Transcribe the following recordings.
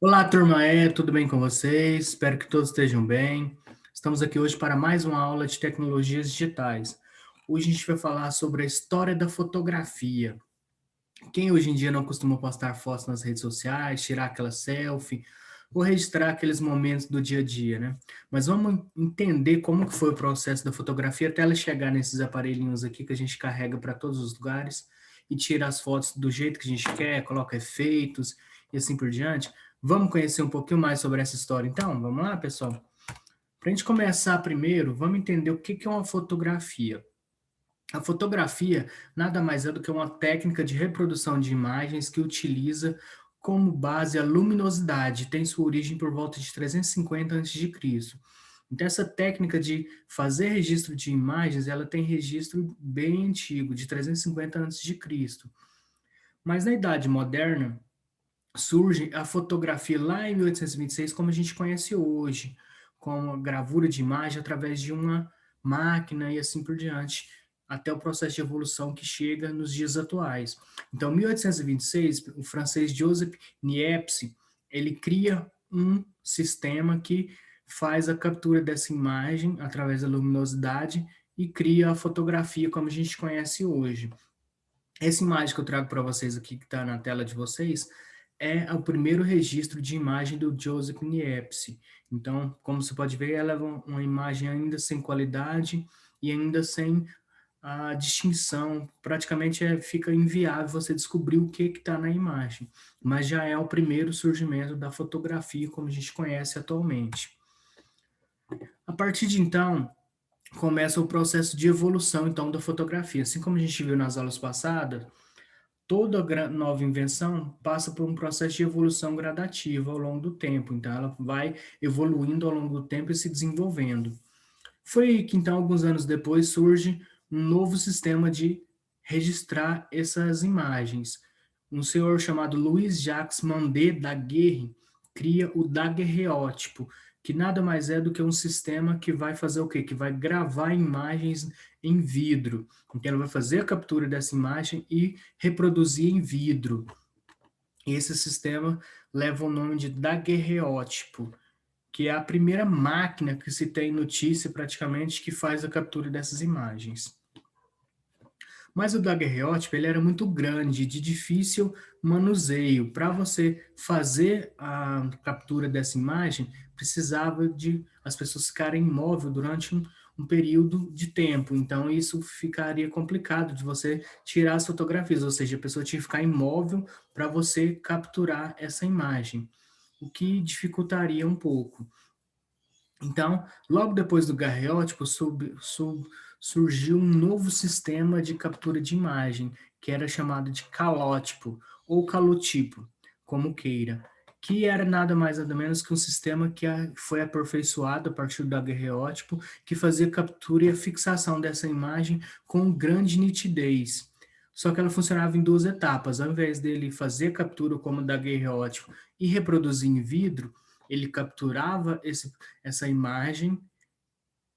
Olá, turma, tudo bem com vocês? Espero que todos estejam bem. Estamos aqui hoje para mais uma aula de tecnologias digitais. Hoje a gente vai falar sobre a história da fotografia. Quem hoje em dia não costuma postar fotos nas redes sociais, tirar aquela selfie ou registrar aqueles momentos do dia a dia, né? Mas vamos entender como que foi o processo da fotografia até ela chegar nesses aparelhinhos aqui que a gente carrega para todos os lugares e tira as fotos do jeito que a gente quer, coloca efeitos e assim por diante. Vamos conhecer um pouquinho mais sobre essa história, então? Vamos lá, pessoal? Para a gente começar primeiro, vamos entender o que é uma fotografia. A fotografia nada mais é do que uma técnica de reprodução de imagens que utiliza como base a luminosidade, tem sua origem por volta de 350 a.C. Então, essa técnica de fazer registro de imagens, ela tem registro bem antigo, de 350 a.C. Mas na Idade Moderna, surge a fotografia lá em 1826, como a gente conhece hoje, com a gravura de imagem através de uma máquina e assim por diante, até o processo de evolução que chega nos dias atuais. Então, em 1826, o francês Joseph Niepce, ele cria um sistema que faz a captura dessa imagem através da luminosidade e cria a fotografia como a gente conhece hoje. Essa imagem que eu trago para vocês aqui, que está na tela de vocês, é o primeiro registro de imagem do Joseph Niepce. Então, como você pode ver, ela é uma imagem ainda sem qualidade e ainda sem a distinção. Praticamente fica inviável você descobrir o que está na imagem. Mas já é o primeiro surgimento da fotografia como a gente conhece atualmente. A partir de então, começa o processo de evolução então da fotografia. Assim como a gente viu nas aulas passadas, toda nova invenção passa por um processo de evolução gradativa ao longo do tempo, então ela vai evoluindo ao longo do tempo e se desenvolvendo. Foi aí que então, alguns anos depois, surge um novo sistema de registrar essas imagens. Um senhor chamado Louis Jacques Mandé Daguerre cria o daguerreótipo, que nada mais é do que um sistema que vai fazer o quê? Que vai gravar imagens em vidro. Então, ele vai fazer a captura dessa imagem e reproduzir em vidro. E esse sistema leva o nome de daguerreótipo, que é a primeira máquina que se tem notícia praticamente que faz a captura dessas imagens. Mas o daguerreótipo ele era muito grande, de difícil manuseio. Para você fazer a captura dessa imagem, precisava de as pessoas ficarem imóveis durante um período de tempo. Então, isso ficaria complicado de você tirar as fotografias, ou seja, a pessoa tinha que ficar imóvel para você capturar essa imagem, o que dificultaria um pouco. Então, logo depois do garreótipo, surgiu um novo sistema de captura de imagem, que era chamado de calótipo, ou calotipo, como queira, que era nada mais nada menos que um sistema que foi aperfeiçoado a partir do daguerreótipo, que fazia captura e a fixação dessa imagem com grande nitidez. Só que ela funcionava em duas etapas. Ao invés dele fazer a captura como daguerreótipo e reproduzir em vidro, ele capturava essa imagem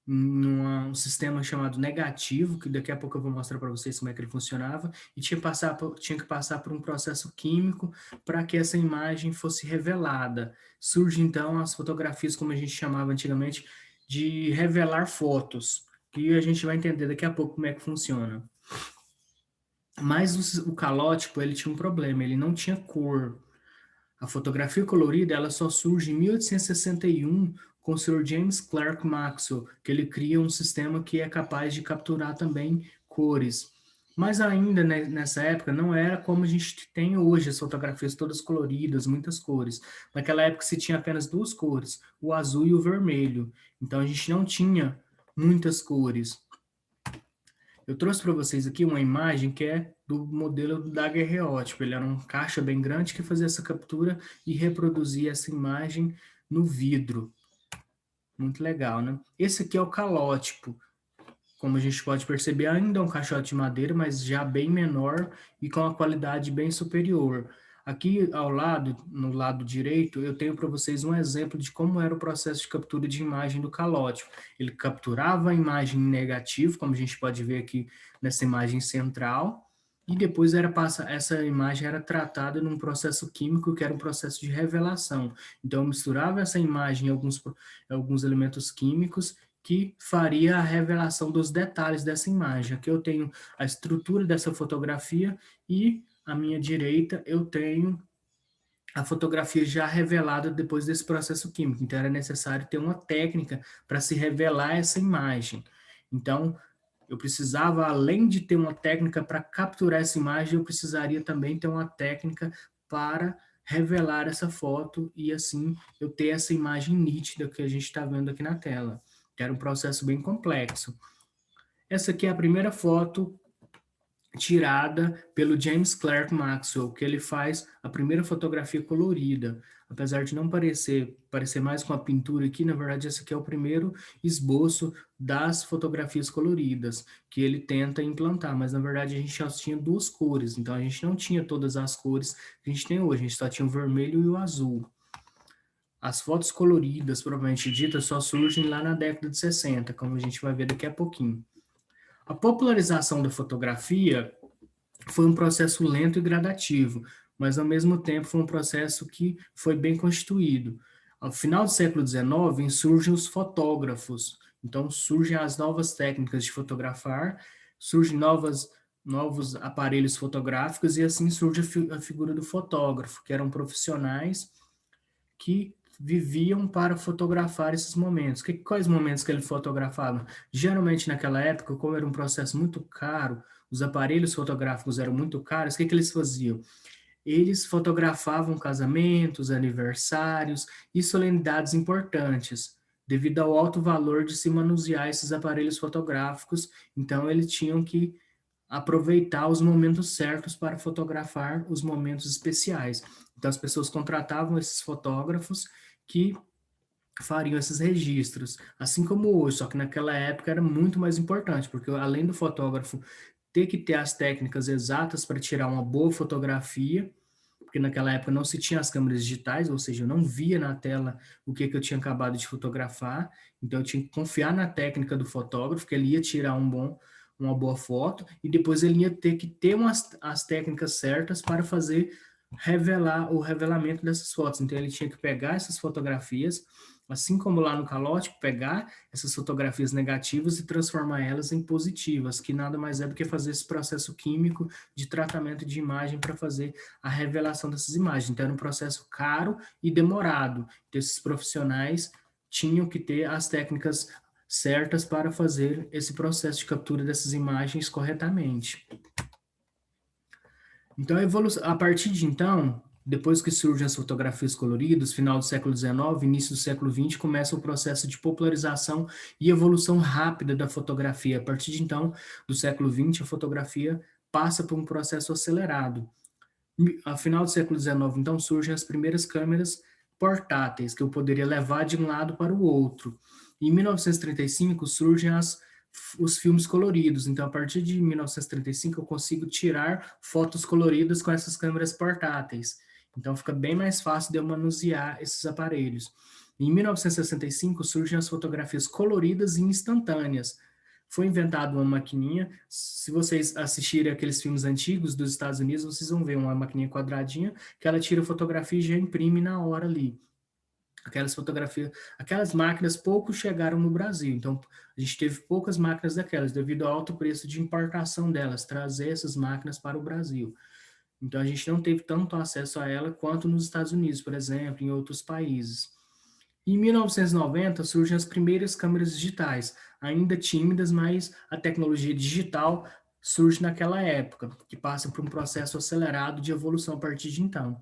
num sistema chamado negativo, que daqui a pouco eu vou mostrar para vocês como é que ele funcionava, e tinha que passar por um processo químico para que essa imagem fosse revelada. Surge então as fotografias, como a gente chamava antigamente, de revelar fotos, que a gente vai entender daqui a pouco como é que funciona. Mas o calótipo, ele tinha um problema, ele não tinha cor. A fotografia colorida ela só surge em 1861 com o Sr. James Clerk Maxwell, que ele cria um sistema que é capaz de capturar também cores. Mas ainda nessa época não era como a gente tem hoje, as fotografias todas coloridas, muitas cores. Naquela época se tinha apenas duas cores, o azul e o vermelho. Então a gente não tinha muitas cores. Eu trouxe para vocês aqui uma imagem que é do modelo do daguerreótipo. Ele era um caixa bem grande que fazia essa captura e reproduzia essa imagem no vidro. Muito legal, né? Esse aqui é o calótipo. Como a gente pode perceber, ainda é um caixote de madeira, mas já bem menor e com uma qualidade bem superior. Aqui ao lado, no lado direito, eu tenho para vocês um exemplo de como era o processo de captura de imagem do calótipo. Ele capturava a imagem em negativo, como a gente pode ver aqui nessa imagem central, e depois essa imagem era tratada num processo químico que era um processo de revelação. Então eu misturava essa imagem em alguns elementos químicos que faria a revelação dos detalhes dessa imagem. Aqui eu tenho a estrutura dessa fotografia e à minha direita eu tenho a fotografia já revelada depois desse processo químico. Então era necessário ter uma técnica para se revelar essa imagem. Então eu precisava, além de ter uma técnica para capturar essa imagem, eu precisaria também ter uma técnica para revelar essa foto e assim eu ter essa imagem nítida que a gente está vendo aqui na tela. Era um processo bem complexo. Essa aqui é a primeira foto tirada pelo James Clerk Maxwell, que ele faz a primeira fotografia colorida. Apesar de não parecer mais com a pintura aqui, na verdade esse aqui é o primeiro esboço das fotografias coloridas que ele tenta implantar, mas na verdade a gente só tinha duas cores, então a gente não tinha todas as cores que a gente tem hoje, a gente só tinha o vermelho e o azul. As fotos coloridas, propriamente ditas, só surgem lá na década de 60, como a gente vai ver daqui a pouquinho. A popularização da fotografia foi um processo lento e gradativo, mas ao mesmo tempo foi um processo que foi bem constituído. Ao final do século XIX, surgem os fotógrafos, então surgem as novas técnicas de fotografar, surgem novos aparelhos fotográficos e assim surge a figura do fotógrafo, que eram profissionais que viviam para fotografar esses momentos. Quais momentos que ele fotografava? Geralmente naquela época, como era um processo muito caro, os aparelhos fotográficos eram muito caros, o que eles faziam? Eles fotografavam casamentos, aniversários e solenidades importantes, devido ao alto valor de se manusear esses aparelhos fotográficos, então eles tinham que aproveitar os momentos certos para fotografar os momentos especiais. Então as pessoas contratavam esses fotógrafos que fariam esses registros, assim como hoje, só que naquela época era muito mais importante, porque além do fotógrafo ter que ter as técnicas exatas para tirar uma boa fotografia, porque naquela época não se tinha as câmeras digitais, ou seja, eu não via na tela o que eu tinha acabado de fotografar, então eu tinha que confiar na técnica do fotógrafo, que ele ia tirar uma boa foto, e depois ele ia ter que ter as técnicas certas para fazer revelar o revelamento dessas fotos. Então ele tinha que pegar essas fotografias, assim como lá no calote, pegar essas fotografias negativas e transformar elas em positivas, que nada mais é do que fazer esse processo químico de tratamento de imagem para fazer a revelação dessas imagens. Então era um processo caro e demorado. Então esses profissionais tinham que ter as técnicas certas para fazer esse processo de captura dessas imagens corretamente. Então, a partir de então, depois que surgem as fotografias coloridas, final do século XIX, início do século XX, começa o processo de popularização e evolução rápida da fotografia. A partir de então, do século XX, a fotografia passa por um processo acelerado. A final do século XIX, então, surgem as primeiras câmeras portáteis, que eu poderia levar de um lado para o outro. Em 1935, surgem os filmes coloridos. Então, a partir de 1935, eu consigo tirar fotos coloridas com essas câmeras portáteis. Então, fica bem mais fácil de eu manusear esses aparelhos. Em 1965, surgem as fotografias coloridas e instantâneas. Foi inventada uma maquininha. Se vocês assistirem aqueles filmes antigos dos Estados Unidos, vocês vão ver uma maquininha quadradinha que ela tira a fotografia e já imprime na hora ali. Aquelas máquinas pouco chegaram no Brasil, então a gente teve poucas máquinas daquelas, devido ao alto preço de importação delas, trazer essas máquinas para o Brasil. Então a gente não teve tanto acesso a ela quanto nos Estados Unidos, por exemplo, em outros países. Em 1990 surgem as primeiras câmeras digitais, ainda tímidas, mas a tecnologia digital surge naquela época, que passa por um processo acelerado de evolução a partir de então.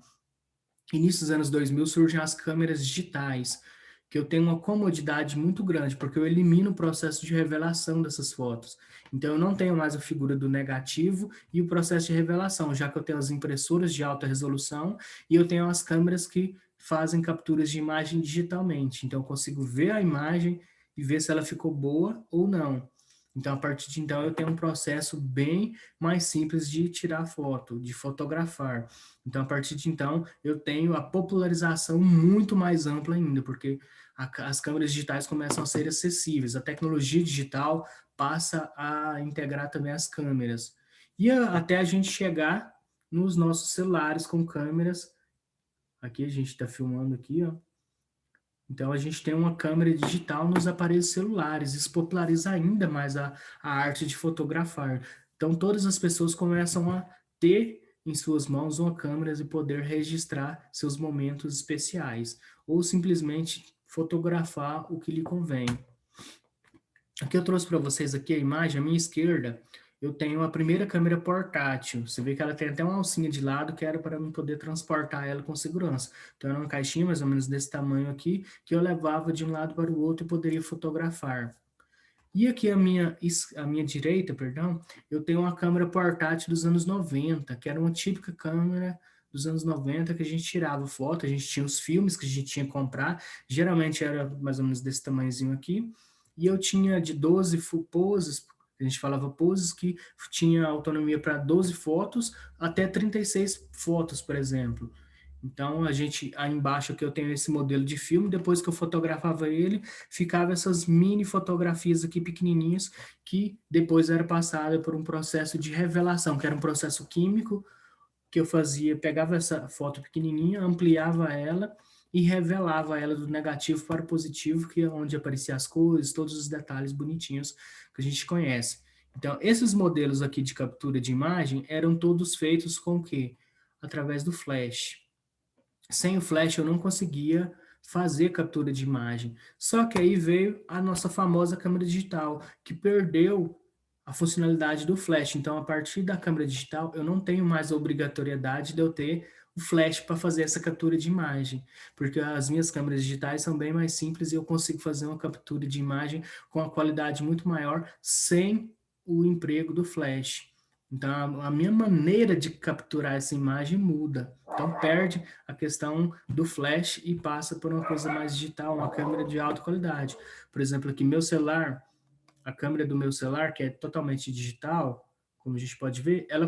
Início dos anos 2000 surgem as câmeras digitais, que eu tenho uma comodidade muito grande, porque eu elimino o processo de revelação dessas fotos. Então eu não tenho mais a figura do negativo e o processo de revelação, já que eu tenho as impressoras de alta resolução e eu tenho as câmeras que fazem capturas de imagem digitalmente. Então eu consigo ver a imagem e ver se ela ficou boa ou não. Então, a partir de então, eu tenho um processo bem mais simples de tirar foto, de fotografar. Então, a partir de então, eu tenho a popularização muito mais ampla ainda, porque as câmeras digitais começam a ser acessíveis. A tecnologia digital passa a integrar também as câmeras. E até a gente chegar nos nossos celulares com câmeras. Aqui a gente está filmando aqui, ó. Então a gente tem uma câmera digital nos aparelhos celulares. Isso populariza ainda mais a arte de fotografar. Então todas as pessoas começam a ter em suas mãos uma câmera e poder registrar seus momentos especiais, ou simplesmente fotografar o que lhe convém. Aqui eu trouxe para vocês aqui a imagem, à minha esquerda, eu tenho a primeira câmera portátil. Você vê que ela tem até uma alcinha de lado que era para eu poder transportar ela com segurança. Então era uma caixinha mais ou menos desse tamanho aqui, que eu levava de um lado para o outro e poderia fotografar. E aqui à minha direita, perdão, eu tenho uma câmera portátil dos anos 90, que era uma típica câmera dos anos 90 que a gente tirava foto, a gente tinha os filmes que a gente tinha que comprar, geralmente era mais ou menos desse tamanhozinho aqui, e eu tinha de 12 poses, a gente falava poses que tinha autonomia para 12 fotos até 36 fotos, por exemplo. Então, aí embaixo aqui eu tenho esse modelo de filme, depois que eu fotografava ele, ficava essas mini fotografias aqui pequenininhas, que depois era passada por um processo de revelação, que era um processo químico, que eu fazia, pegava essa foto pequenininha, ampliava ela e revelava ela do negativo para o positivo, que é onde apareciam as cores, todos os detalhes bonitinhos que a gente conhece. Então, esses modelos aqui de captura de imagem eram todos feitos com o quê? Através do flash. Sem o flash eu não conseguia fazer captura de imagem. Só que aí veio a nossa famosa câmera digital, que perdeu a funcionalidade do flash. Então, a partir da câmera digital, eu não tenho mais a obrigatoriedade de eu ter o flash para fazer essa captura de imagem, porque as minhas câmeras digitais são bem mais simples e eu consigo fazer uma captura de imagem com uma qualidade muito maior sem o emprego do flash. Então, a minha maneira de capturar essa imagem muda. Então, perde a questão do flash e passa por uma coisa mais digital, uma câmera de alta qualidade. Por exemplo, aqui meu celular, a câmera do meu celular, que é totalmente digital, como a gente pode ver, ela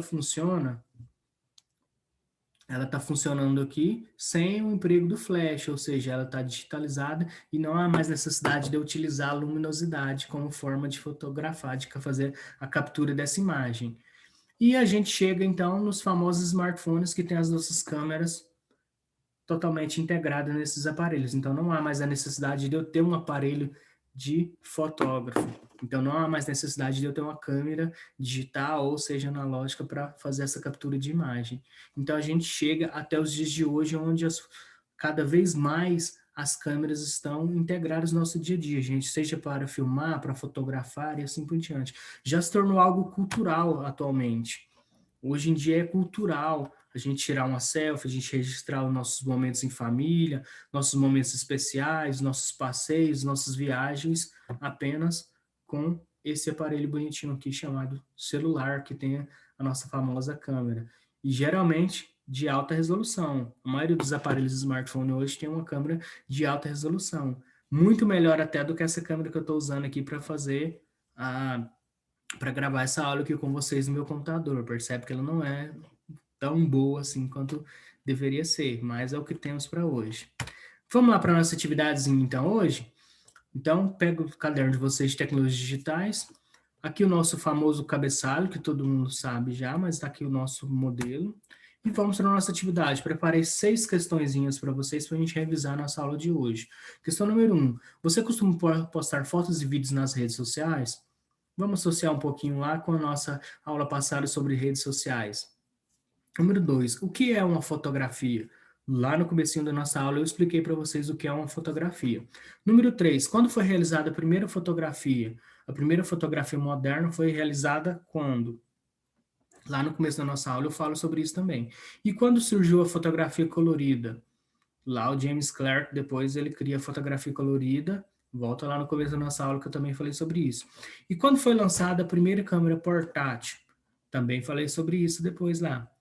está funcionando aqui sem o emprego do flash, ou seja, ela está digitalizada e não há mais necessidade de eu utilizar a luminosidade como forma de fotografar, de fazer a captura dessa imagem. E a gente chega então nos famosos smartphones que têm as nossas câmeras totalmente integradas nesses aparelhos. Então não há mais a necessidade de eu ter um aparelho de fotógrafo. Então não há mais necessidade de eu ter uma câmera digital ou seja analógica para fazer essa captura de imagem. Então a gente chega até os dias de hoje onde cada vez mais as câmeras estão integradas no nosso dia a dia, gente, seja para filmar, para fotografar e assim por diante. Já se tornou algo cultural atualmente. Hoje em dia é cultural a gente tirar uma selfie, a gente registrar os nossos momentos em família, nossos momentos especiais, nossos passeios, nossas viagens, apenas com esse aparelho bonitinho aqui chamado celular, que tem a nossa famosa câmera. E geralmente de alta resolução. A maioria dos aparelhos de smartphone hoje tem uma câmera de alta resolução. Muito melhor até do que essa câmera que eu estou usando aqui para fazer para gravar essa aula aqui com vocês no meu computador. Percebe que ela não é tão boa assim quanto deveria ser, mas é o que temos para hoje. Vamos lá para a nossa atividadezinha então hoje? Então, pega o caderno de vocês de tecnologias digitais. Aqui o nosso famoso cabeçalho, que todo mundo sabe já, mas está aqui o nosso modelo. E vamos para a nossa atividade. Preparei 6 questõezinhas para vocês para a gente revisar a nossa aula de hoje. Questão número 1. Você costuma postar fotos e vídeos nas redes sociais? Vamos associar um pouquinho lá com a nossa aula passada sobre redes sociais. Número 2, o que é uma fotografia? Lá no comecinho da nossa aula eu expliquei para vocês o que é uma fotografia. Número 3, quando foi realizada a primeira fotografia? A primeira fotografia moderna foi realizada quando? Lá no começo da nossa aula eu falo sobre isso também. E quando surgiu a fotografia colorida? Lá o James Clerk, depois ele cria a fotografia colorida. Volta lá no começo da nossa aula que eu também falei sobre isso. E quando foi lançada a primeira câmera portátil? Também falei sobre isso depois lá.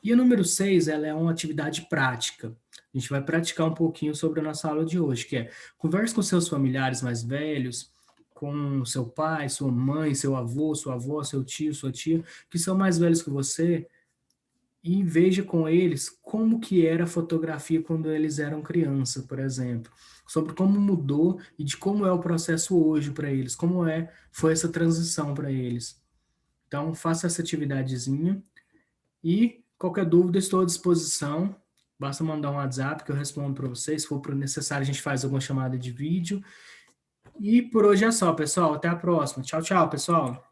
E o número 6, ela é uma atividade prática. A gente vai praticar um pouquinho sobre a nossa aula de hoje, que é converse com seus familiares mais velhos, com seu pai, sua mãe, seu avô, sua avó, seu tio, sua tia, que são mais velhos que você, e veja com eles como que era a fotografia quando eles eram criança, por exemplo, sobre como mudou e de como é o processo hoje para eles, foi essa transição para eles. Então, faça essa atividadezinha e qualquer dúvida estou à disposição. Basta mandar um WhatsApp que eu respondo para vocês. Se for necessário, a gente faz alguma chamada de vídeo. E por hoje é só, pessoal. Até a próxima. Tchau, tchau, pessoal.